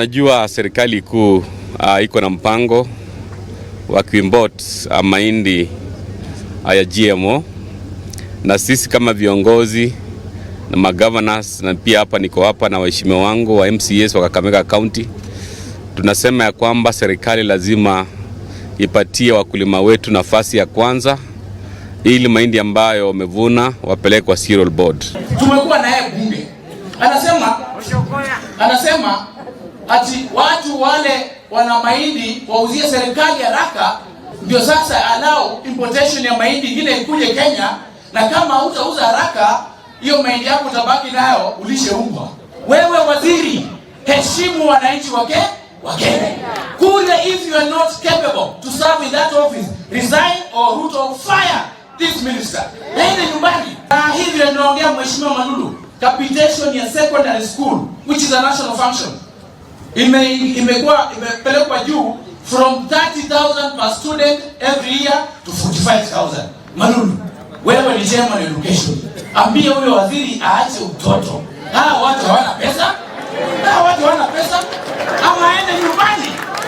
Najua serikali kuu iko na mpango wa kuimport mahindi ya GMO, na sisi kama viongozi na magovernors, na pia niko hapa na waheshimiwa wangu wa MCAs wa Kakamega County, tunasema ya kwamba serikali lazima ipatie wakulima wetu nafasi ya kwanza ili mahindi ambayo wamevuna wapeleke kwa cereal board. Tumekuwa naye bunge anasema ati watu wale wana mahindi wauzie serikali haraka, ndio sasa allow importation ya mahindi ingine ikuje Kenya, na kama hutauza haraka hiyo mahindi yako utabaki nayo ulishe umbwa. Wewe waziri, heshimu wananchi wa Kenya. Kuria, if you are not capable to serve in that office, resign or root or fire this minister. Nenda nyumbani. Hivi tunaongea Mheshimiwa Manulu, capitation ya secondary school which is a national function imepelekwa juu from 30,000 per student every year to 45,000. Manulu, wewe ni chairman education, ambie huyo waziri aache utoto. Watu hawana pesa.